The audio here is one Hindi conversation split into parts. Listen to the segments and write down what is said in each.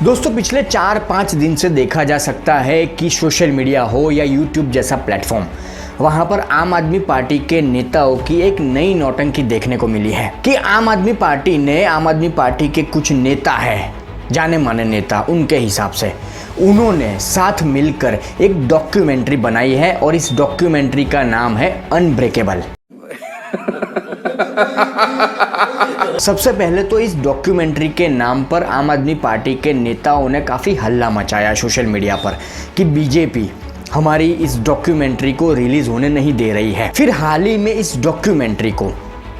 दोस्तों पिछले 4-5 दिन से देखा जा सकता है कि सोशल मीडिया हो या यूट्यूब जैसा प्लेटफॉर्म, वहां पर आम आदमी पार्टी के नेताओं की एक नई नौटंकी देखने को मिली है कि आम आदमी पार्टी के कुछ नेता है, जाने माने नेता, उनके हिसाब से उन्होंने साथ मिलकर एक डॉक्यूमेंट्री बनाई है और इस डॉक्यूमेंट्री का नाम है अनब्रेकेबल। सबसे पहले तो इस डॉक्यूमेंट्री के नाम पर आम आदमी पार्टी के नेताओं ने काफ़ी हल्ला मचाया सोशल मीडिया पर कि बीजेपी हमारी इस डॉक्यूमेंट्री को रिलीज होने नहीं दे रही है। फिर हाल ही में इस डॉक्यूमेंट्री को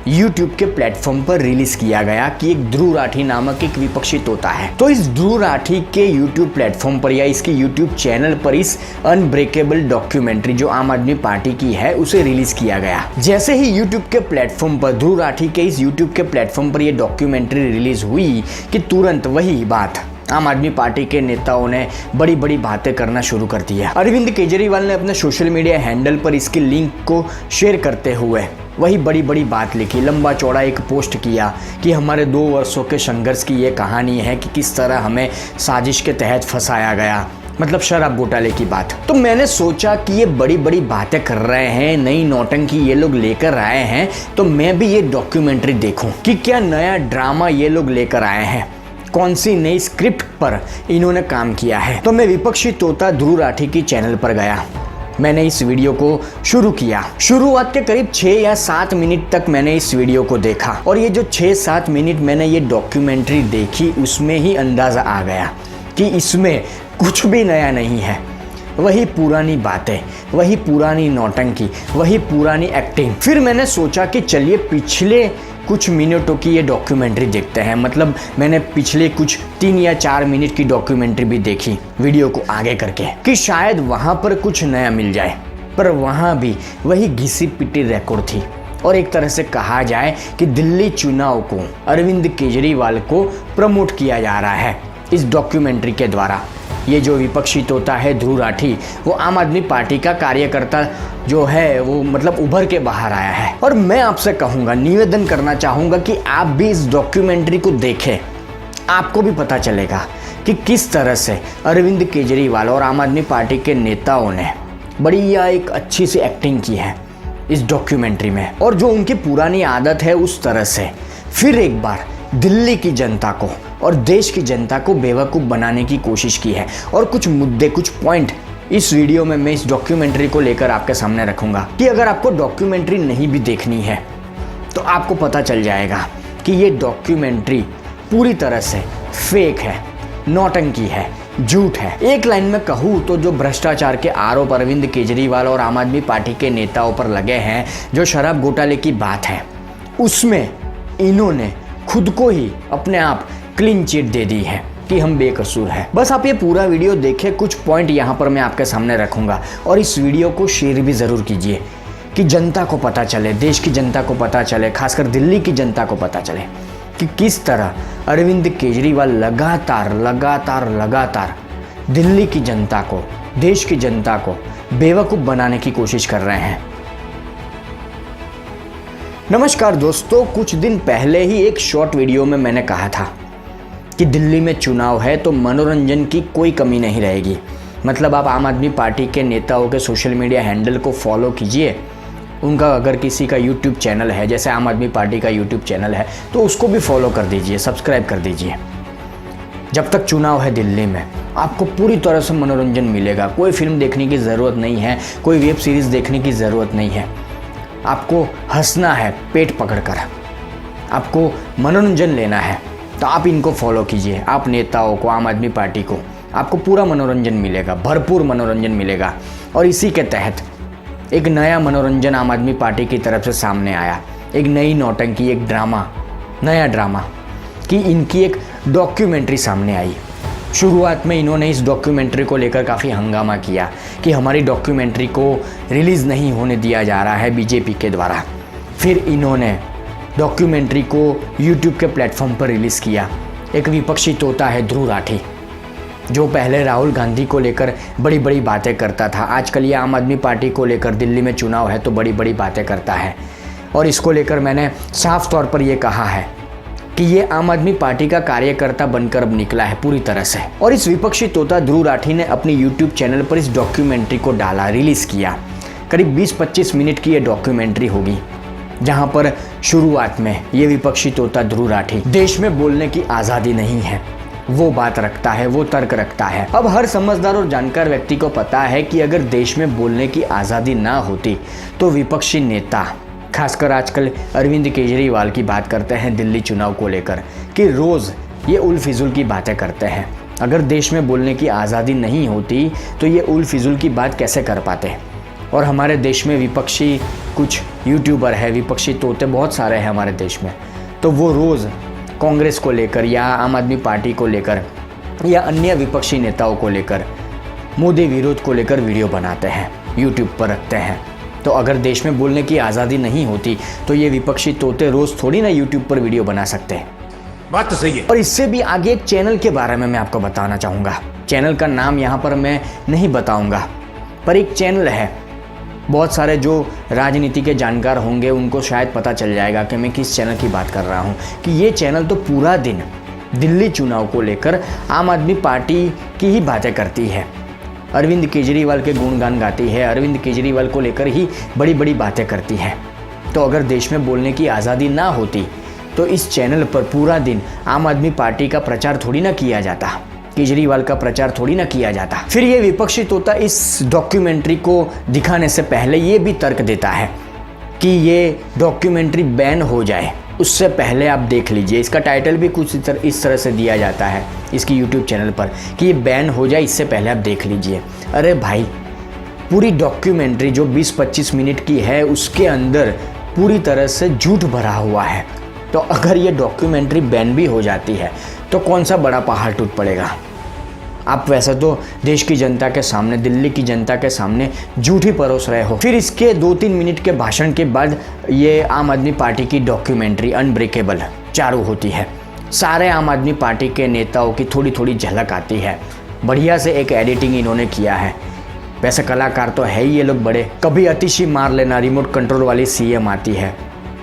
YouTube के प्लेटफॉर्म पर रिलीज किया गया कि एक ध्रुव राठी नामक एक विपक्षी तोता है, तो इस ध्रुव राठी के YouTube प्लेटफॉर्म पर या इसके YouTube चैनल पर इस अनब्रेकेबल डॉक्यूमेंट्री जो आम आदमी पार्टी की है उसे रिलीज किया गया। जैसे ही YouTube के प्लेटफॉर्म पर ध्रुव राठी के इस YouTube के प्लेटफॉर्म पर यह डॉक्यूमेंट्री रिलीज हुई कि तुरंत वही बात आम आदमी पार्टी के नेताओं ने बड़ी बड़ी बातें करना शुरू कर दी है। अरविंद केजरीवाल ने अपने सोशल मीडिया हैंडल पर इसकी लिंक को शेयर करते हुए वही बड़ी बड़ी बात लिखी, लंबा चौड़ा एक पोस्ट किया कि हमारे 2 वर्षों के संघर्ष की ये कहानी है कि किस तरह हमें साजिश के तहत फंसाया गया, मतलब शराब घोटाले की बात। तो मैंने सोचा कि ये बड़ी बड़ी बातें कर रहे हैं, नई नौटंकी ये लोग लेकर आए हैं, तो मैं भी ये डॉक्यूमेंट्री देखूं कि क्या नया ड्रामा ये लोग लेकर आए हैं, कौन सी नई स्क्रिप्ट पर इन्होंने काम किया है। तो मैं विपक्षी तोता ध्रुव राठी की चैनल पर गया, मैंने इस वीडियो को शुरू किया। शुरुआत के करीब 6 या 7 मिनट तक मैंने इस वीडियो को देखा और ये जो 6-7 मिनट मैंने ये डॉक्यूमेंट्री देखी उसमें ही अंदाज़ा आ गया कि इसमें कुछ भी नया नहीं है। वही पुरानी बातें, वही पुरानी नौटंकी, वही पुरानी एक्टिंग। फिर मैंने सोचा कि चलिए पिछले कुछ मिनटों की ये डॉक्यूमेंट्री देखते हैं। मतलब मैंने पिछले कुछ 3 या 4 मिनट की डॉक्यूमेंट्री भी देखी वीडियो को आगे करके कि शायद वहाँ पर कुछ नया मिल जाए, पर वहाँ भी वही घिसी पिटी रिकॉर्ड थी। और एक तरह से कहा जाए कि दिल्ली चुनाव को अरविंद केजरीवाल को प्रमोट किया जा रहा है इस डॉक्यूमेंट्री के द्वारा। ये जो विपक्षी तोता है ध्रुव राठी, वो आम आदमी पार्टी का कार्यकर्ता जो है वो मतलब उभर के बाहर आया है। और मैं आपसे कहूँगा, निवेदन करना चाहूँगा कि आप भी इस डॉक्यूमेंट्री को देखें, आपको भी पता चलेगा कि किस तरह से अरविंद केजरीवाल और आम आदमी पार्टी के नेताओं ने बढ़िया एक अच्छी सी एक्टिंग की है इस डॉक्यूमेंट्री में, और जो उनकी पुरानी आदत है उस तरह से फिर एक बार दिल्ली की जनता को और देश की जनता को बेवकूफ़ बनाने की कोशिश की है। और कुछ मुद्दे, कुछ पॉइंट इस वीडियो में मैं इस डॉक्यूमेंट्री को लेकर आपके सामने रखूंगा कि अगर आपको डॉक्यूमेंट्री नहीं भी देखनी है तो आपको पता चल जाएगा कि ये डॉक्यूमेंट्री पूरी तरह से फेक है, नौटंकी है, झूठ है। एक लाइन में कहूँ तो जो भ्रष्टाचार के आरोप अरविंद केजरीवाल और आम आदमी पार्टी के नेताओं पर लगे हैं, जो शराब घोटाले की बात है, उसमें इन्होंने खुद को ही अपने आप क्लीन चिट दे दी है कि हम बेकसूर हैं। बस आप ये पूरा वीडियो देखें, कुछ पॉइंट यहाँ पर मैं आपके सामने रखूँगा और इस वीडियो को शेयर भी ज़रूर कीजिए कि जनता को पता चले, देश की जनता को पता चले, खासकर दिल्ली की जनता को पता चले कि किस तरह अरविंद केजरीवाल लगातार दिल्ली की जनता को, देश की जनता को बेवकूफ़ बनाने की कोशिश कर रहे हैं। नमस्कार दोस्तों, कुछ दिन पहले ही एक शॉर्ट वीडियो में मैंने कहा था कि दिल्ली में चुनाव है तो मनोरंजन की कोई कमी नहीं रहेगी। मतलब आप आम आदमी पार्टी के नेताओं के सोशल मीडिया हैंडल को फॉलो कीजिए, उनका अगर किसी का यूट्यूब चैनल है, जैसे आम आदमी पार्टी का यूट्यूब चैनल है, तो उसको भी फॉलो कर दीजिए, सब्सक्राइब कर दीजिए। जब तक चुनाव है दिल्ली में आपको पूरी तरह से मनोरंजन मिलेगा। कोई फिल्म देखने की ज़रूरत नहीं है, कोई वेब सीरीज़ देखने की ज़रूरत नहीं है। आपको हंसना है पेट पकड़कर, आपको मनोरंजन लेना है, तो आप इनको फॉलो कीजिए। आप नेताओं को, आम आदमी पार्टी को, आपको पूरा मनोरंजन मिलेगा, भरपूर मनोरंजन मिलेगा। और इसी के तहत एक नया मनोरंजन आम आदमी पार्टी की तरफ से सामने आया, एक नई नौटंकी, एक ड्रामा, नया ड्रामा कि इनकी एक डॉक्यूमेंट्री सामने आई। शुरुआत में इन्होंने इस डॉक्यूमेंट्री को लेकर काफ़ी हंगामा किया कि हमारी डॉक्यूमेंट्री को रिलीज़ नहीं होने दिया जा रहा है बीजेपी के द्वारा। फिर इन्होंने डॉक्यूमेंट्री को यूट्यूब के प्लेटफॉर्म पर रिलीज़ किया। एक विपक्षी तोता है ध्रुव राठी, जो पहले राहुल गांधी को लेकर बड़ी बड़ी बातें करता था, आजकल ये आम आदमी पार्टी को लेकर दिल्ली में चुनाव है तो बड़ी बड़ी बातें करता है। और इसको लेकर मैंने साफ तौर पर ये कहा है कि ये आम आदमी पार्टी का कार्यकर्ता बनकर अब निकला है पूरी तरह से। और इस विपक्षी तोता ध्रुव राठी ने अपनी यूट्यूब चैनल पर इस डॉक्यूमेंट्री को डाला, रिलीज़ किया। करीब 20-25 मिनट की ये डॉक्यूमेंट्री होगी, जहां पर शुरुआत में ये विपक्षी तोता ध्रुव राठी देश में बोलने की आज़ादी नहीं है, वो बात रखता है, वो तर्क रखता है। अब हर समझदार और जानकार व्यक्ति को पता है कि अगर देश में बोलने की आज़ादी ना होती तो विपक्षी नेता, खासकर आजकल अरविंद केजरीवाल की बात करते हैं दिल्ली चुनाव को लेकर कि रोज़ ये उल फिजुल की बातें करते हैं। अगर देश में बोलने की आज़ादी नहीं होती तो ये उल फिजुल की बात कैसे कर पाते। और हमारे देश में विपक्षी कुछ यूट्यूबर है, विपक्षी तोते बहुत सारे हैं हमारे देश में, तो वो रोज़ कांग्रेस को लेकर या आम आदमी पार्टी को लेकर या अन्य विपक्षी नेताओं को लेकर, मोदी विरोध को लेकर वीडियो बनाते हैं, यूट्यूब पर रखते हैं। तो अगर देश में बोलने की आज़ादी नहीं होती तो ये विपक्षी तोते रोज़ थोड़ी ना यूट्यूब पर वीडियो बना सकते हैं। बात तो सही है। और इससे भी आगे एक चैनल के बारे में मैं आपको बताना चाहूँगा। चैनल का नाम यहाँ पर मैं नहीं बताऊँगा, पर एक चैनल है, बहुत सारे जो राजनीति के जानकार होंगे उनको शायद पता चल जाएगा कि मैं किस चैनल की बात कर रहा हूँ। कि ये चैनल तो पूरा दिन दिल्ली चुनाव को लेकर आम आदमी पार्टी की ही बातें करती है, अरविंद केजरीवाल के गुणगान गाती है, अरविंद केजरीवाल को लेकर ही बड़ी बड़ी बातें करती है। तो अगर देश में बोलने की आज़ादी ना होती तो इस चैनल पर पूरा दिन आम आदमी पार्टी का प्रचार थोड़ी ना किया जाता, केजरीवाल का प्रचार थोड़ी ना किया जाता। फिर ये विपक्षी तोता इस डॉक्यूमेंट्री को दिखाने से पहले ये भी तर्क देता है कि ये डॉक्यूमेंट्री बैन हो जाए उससे पहले आप देख लीजिए। इसका टाइटल भी कुछ इस तरह से दिया जाता है इसकी यूट्यूब चैनल पर कि ये बैन हो जाए इससे पहले आप देख लीजिए। अरे भाई, पूरी डॉक्यूमेंट्री जो 20-25 मिनट की है उसके अंदर पूरी तरह से झूठ भरा हुआ है। तो अगर ये डॉक्यूमेंट्री बैन भी हो जाती है तो कौन सा बड़ा पहाड़ टूट पड़ेगा। आप वैसे तो देश की जनता के सामने, दिल्ली की जनता के सामने झूठ ही परोस रहे हो। फिर इसके 2-3 मिनट के भाषण के बाद ये आम आदमी पार्टी की डॉक्यूमेंट्री अनब्रेकेबल चालू होती है। सारे आम आदमी पार्टी के नेताओं की थोड़ी थोड़ी झलक आती है। बढ़िया से एक एडिटिंग इन्होंने किया है। वैसे कलाकार तो है ही ये लोग बड़े। कभी अतिशी मार लेना रिमोट कंट्रोल वाली सीएम आती है,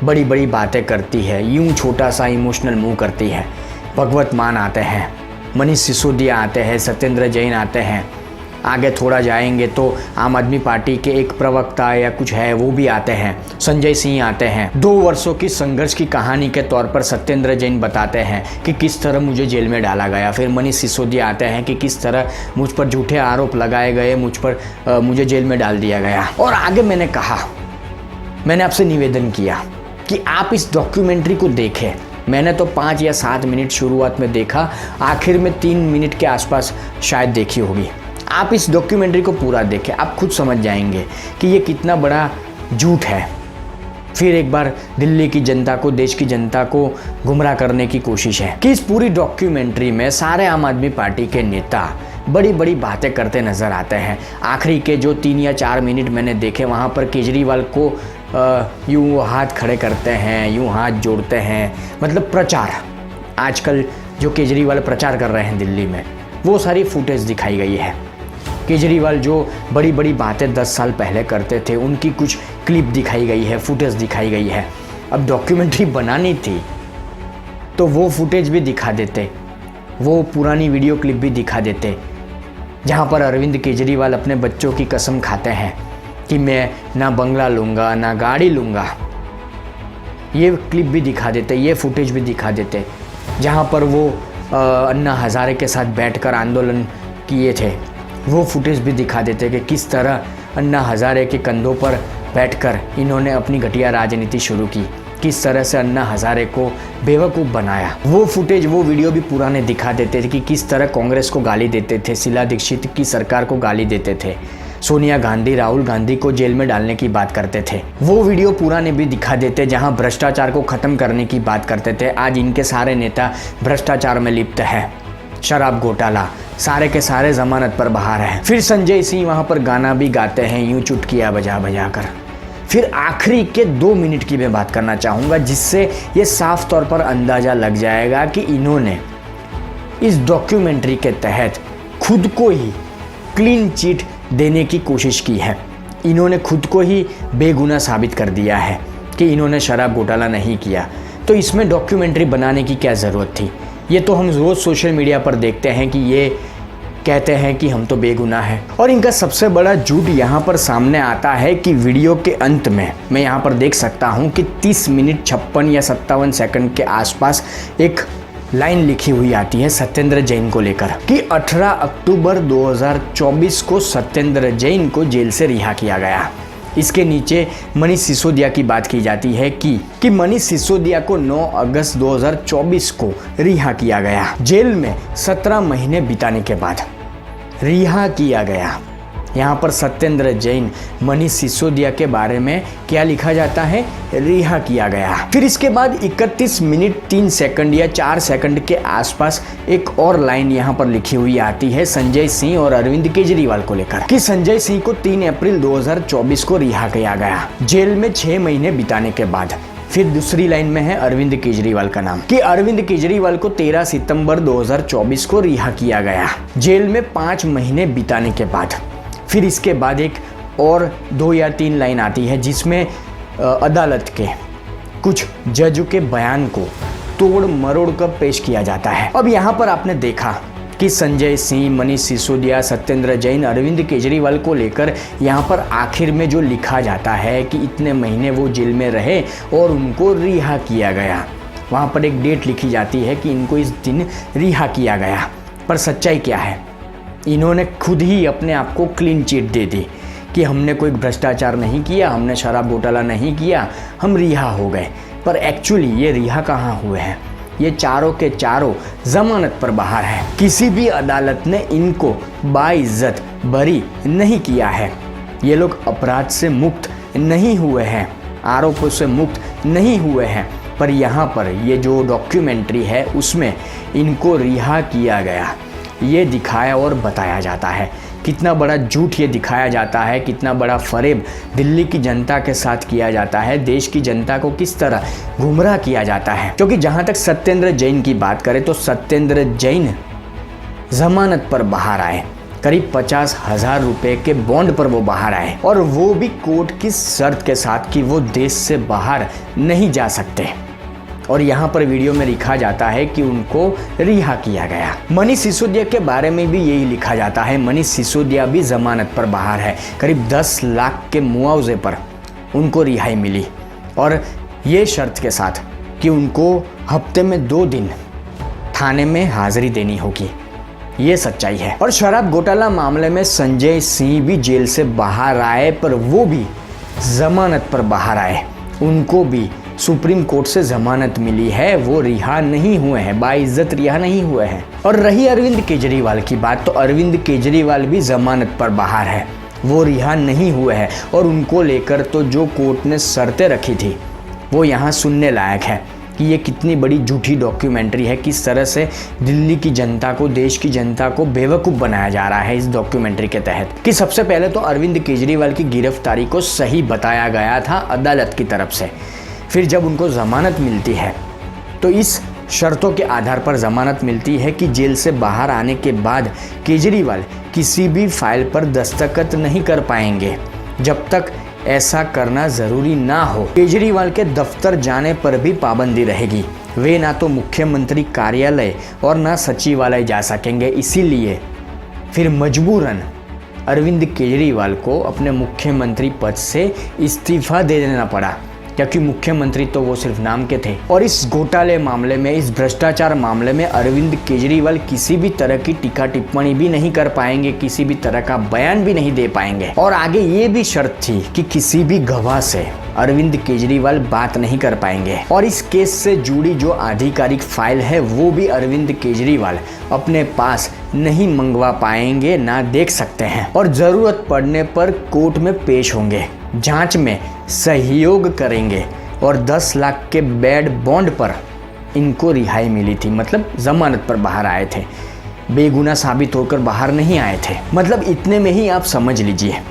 बड़ी बड़ी बातें करती है, यूं छोटा सा इमोशनल मुंह करती है। भगवत मान आते हैं, मनीष सिसोदिया आते हैं, सत्येंद्र जैन आते हैं। आगे थोड़ा जाएंगे तो आम आदमी पार्टी के एक प्रवक्ता या कुछ है वो भी आते हैं, संजय सिंह आते हैं। 2 वर्षों की संघर्ष की कहानी के तौर पर सत्येंद्र जैन बताते हैं कि किस तरह मुझे जेल में डाला गया। फिर मनीष सिसोदिया आते हैं कि किस तरह मुझ पर झूठे आरोप लगाए गए, मुझे जेल में डाल दिया गया। और आगे मैंने आपसे निवेदन किया कि आप इस डॉक्यूमेंट्री को देखें। मैंने तो 5 या 7 मिनट शुरुआत में देखा, आखिर में 3 मिनट के आसपास शायद देखी होगी। आप इस डॉक्यूमेंट्री को पूरा देखें, आप खुद समझ जाएंगे कि ये कितना बड़ा झूठ है। फिर एक बार दिल्ली की जनता को, देश की जनता को गुमराह करने की कोशिश है कि इस पूरी डॉक्यूमेंट्री में सारे आम आदमी पार्टी के नेता बड़ी बड़ी बातें करते नजर आते हैं। आखिरी के जो 3 या 4 मिनट मैंने देखे, वहाँ पर केजरीवाल को यूँ हाथ खड़े करते हैं, यूँ हाथ जोड़ते हैं, मतलब प्रचार, आजकल जो केजरीवाल प्रचार कर रहे हैं दिल्ली में, वो सारी फुटेज दिखाई गई है। केजरीवाल जो बड़ी बड़ी बातें 10 साल पहले करते थे उनकी कुछ क्लिप दिखाई गई है, फुटेज दिखाई गई है। अब डॉक्यूमेंट्री बनानी थी तो वो फुटेज भी दिखा देते, वो पुरानी वीडियो क्लिप भी दिखा देते, जहाँ पर अरविंद केजरीवाल अपने बच्चों की कसम खाते हैं कि मैं ना बंगला लूँगा ना गाड़ी लूँगा। ये क्लिप भी दिखा देते, ये फुटेज भी दिखा देते, जहाँ पर वो अन्ना हज़ारे के साथ बैठकर आंदोलन किए थे। वो फुटेज भी दिखा देते कि किस तरह अन्ना हज़ारे के कंधों पर बैठकर इन्होंने अपनी घटिया राजनीति शुरू की, किस तरह से अन्ना हज़ारे को बेवकूफ़ बनाया। वो फुटेज, वो वीडियो भी पुराने दिखा देते थे कि किस तरह कांग्रेस को गाली देते थे, शीला दीक्षित की सरकार को गाली देते थे, सोनिया गांधी, राहुल गांधी को जेल में डालने की बात करते थे। वो वीडियो पुराने भी दिखा देते जहां भ्रष्टाचार को ख़त्म करने की बात करते थे। आज इनके सारे नेता भ्रष्टाचार में लिप्त है, शराब घोटाला, सारे के सारे जमानत पर बाहर हैं। फिर संजय सिंह वहाँ पर गाना भी गाते हैं यूं चुटकियाँ बजा बजा कर। फिर आखिरी के 2 मिनट की मैं बात करना चाहूँगा जिससे ये साफ तौर पर अंदाज़ा लग जाएगा कि इन्होंने इस डॉक्यूमेंट्री के तहत खुद को ही क्लीन चिट देने की कोशिश की है। इन्होंने खुद को ही बेगुनाह साबित कर दिया है कि इन्होंने शराब घोटाला नहीं किया। तो तो इसमें डॉक्यूमेंट्री बनाने की क्या ज़रूरत थी? ये तो हम रोज़ सोशल मीडिया पर देखते हैं कि ये कहते हैं कि हम तो बेगुनाह हैं। और इनका सबसे बड़ा झूठ यहाँ पर सामने आता है कि वीडियो के अंत में मैं यहाँ पर देख सकता हूँ कि 30 मिनट 56 या 57 सेकंड के आसपास एक लाइन लिखी हुई आती है सत्येंद्र जैन को लेकर कि 18 अक्टूबर 2024 को सत्येंद्र जैन को जेल से रिहा किया गया। इसके नीचे मनीष सिसोदिया की बात की जाती है कि मनीष सिसोदिया को 9 अगस्त 2024 को रिहा किया गया। जेल में 17 महीने बिताने के बाद रिहा किया गया। यहाँ पर सत्येंद्र जैन, मनीष सिसोदिया के बारे में क्या लिखा जाता है? रिहा किया गया। फिर इसके बाद 31 मिनट 3 सेकंड या 4 सेकंड के आसपास एक और लाइन यहाँ पर लिखी हुई आती है संजय सिंह और अरविंद केजरीवाल को लेकर कि संजय सिंह को 3 अप्रैल 2024 को रिहा किया गया जेल में 6 महीने बिताने के बाद। फिर दूसरी लाइन में है अरविंद केजरीवाल का नाम कि अरविंद केजरीवाल को 13 सितंबर 2024 को रिहा किया गया जेल में 5 महीने बिताने के बाद। फिर इसके बाद एक और 2 या 3 लाइन आती है जिसमें अदालत के कुछ जज के बयान को तोड़ मरोड़ कर पेश किया जाता है। अब यहाँ पर आपने देखा कि संजय सिंह, मनीष सिसोदिया, सत्येंद्र जैन, अरविंद केजरीवाल को लेकर यहाँ पर आखिर में जो लिखा जाता है कि इतने महीने वो जेल में रहे और उनको रिहा किया गया। वहाँ पर एक डेट लिखी जाती है कि इनको इस दिन रिहा किया गया। पर सच्चाई क्या है? इन्होंने खुद ही अपने आप को क्लीन चिट दे दी कि हमने कोई भ्रष्टाचार नहीं किया, हमने शराब घोटाला नहीं किया, हम रिहा हो गए। पर एक्चुअली ये रिहा कहाँ हुए हैं? ये चारों के चारों जमानत पर बाहर है। किसी भी अदालत ने इनको बाइज्जत बरी नहीं किया है। ये लोग अपराध से मुक्त नहीं हुए हैं, आरोपों से मुक्त नहीं हुए हैं। पर यहाँ पर ये जो डॉक्यूमेंट्री है उसमें इनको रिहा किया गया, ये दिखाया और बताया जाता है। कितना बड़ा झूठ ये दिखाया जाता है, कितना बड़ा फरेब दिल्ली की जनता के साथ किया जाता है, देश की जनता को किस तरह गुमराह किया जाता है। क्योंकि जहाँ तक सत्येंद्र जैन की बात करें तो सत्येंद्र जैन जमानत पर बाहर आए, करीब 50,000 रुपये के बॉन्ड पर वो बाहर आए और वो भी कोर्ट की शर्त के साथ कि वो देश से बाहर नहीं जा सकते। और यहाँ पर वीडियो में लिखा जाता है कि उनको रिहा किया गया। मनीष सिसोदिया के बारे में भी यही लिखा जाता है। मनीष सिसोदिया भी जमानत पर बाहर है, करीब 10 लाख के मुआवजे पर उनको रिहाई मिली और ये शर्त के साथ कि उनको हफ्ते में 2 दिन थाने में हाजिरी देनी होगी। ये सच्चाई है। और शराब घोटाला मामले में संजय सिंह भी जेल से बाहर आए, पर वो भी जमानत पर बाहर आए, उनको भी सुप्रीम कोर्ट से जमानत मिली है, वो रिहा नहीं हुए हैं, बाइज्जत रिहा नहीं हुए हैं। और रही अरविंद केजरीवाल की बात, तो अरविंद केजरीवाल भी जमानत पर बाहर है, वो रिहा नहीं हुए हैं। और उनको लेकर तो जो कोर्ट ने शर्तें रखी थी वो यहाँ सुनने लायक है कि ये कितनी बड़ी झूठी डॉक्यूमेंट्री है, किस तरह से दिल्ली की जनता को, देश की जनता को बेवकूफ़ बनाया जा रहा है इस डॉक्यूमेंट्री के तहत। कि सबसे पहले तो अरविंद केजरीवाल की गिरफ्तारी को सही बताया गया था अदालत की तरफ से। फिर जब उनको ज़मानत मिलती है तो इस शर्तों के आधार पर ज़मानत मिलती है कि जेल से बाहर आने के बाद केजरीवाल किसी भी फाइल पर दस्तखत नहीं कर पाएंगे जब तक ऐसा करना ज़रूरी ना हो। केजरीवाल के दफ्तर जाने पर भी पाबंदी रहेगी। वे ना तो मुख्यमंत्री कार्यालय और ना सचिवालय जा सकेंगे। इसीलिए फिर मजबूरन अरविंद केजरीवाल को अपने मुख्यमंत्री पद से इस्तीफा दे देना पड़ा, क्योंकि मुख्यमंत्री तो वो सिर्फ नाम के थे। और इस घोटाले मामले में, इस भ्रष्टाचार मामले में अरविंद केजरीवाल किसी भी तरह की टीका टिप्पणी भी नहीं कर पाएंगे, किसी भी तरह का बयान भी नहीं दे पाएंगे। और आगे ये भी शर्त थी कि किसी भी गवाह से अरविंद केजरीवाल बात नहीं कर पाएंगे। और इस केस से जुड़ी जो आधिकारिक फाइल है वो भी अरविंद केजरीवाल अपने पास नहीं मंगवा पाएंगे, ना देख सकते हैं। और ज़रूरत पड़ने पर कोर्ट में पेश होंगे, जांच में सहयोग करेंगे। और 10 लाख के बेड बॉन्ड पर इनको रिहाई मिली थी, मतलब जमानत पर बाहर आए थे, बेगुनाह साबित होकर बाहर नहीं आए थे। मतलब इतने में ही आप समझ लीजिए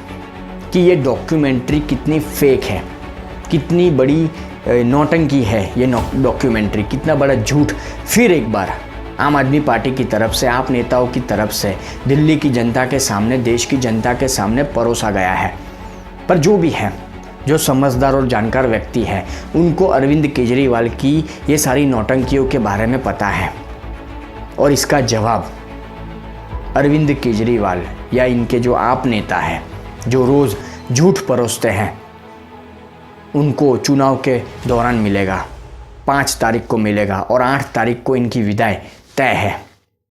कि ये डॉक्यूमेंट्री कितनी फेक है, कितनी बड़ी नौटंकी है ये डॉक्यूमेंट्री, कितना बड़ा झूठ फिर एक बार आम आदमी पार्टी की तरफ से, आप नेताओं की तरफ से दिल्ली की जनता के सामने, देश की जनता के सामने परोसा गया है। पर जो भी है, जो समझदार और जानकार व्यक्ति है, उनको अरविंद केजरीवाल की ये सारी नौटंकियों के बारे में पता है। और इसका जवाब अरविंद केजरीवाल या इनके जो आप नेता हैं, जो रोज़ झूठ परोसते हैं, उनको चुनाव के दौरान मिलेगा। 5 तारीख को मिलेगा और 8 तारीख को इनकी विदाई तय है।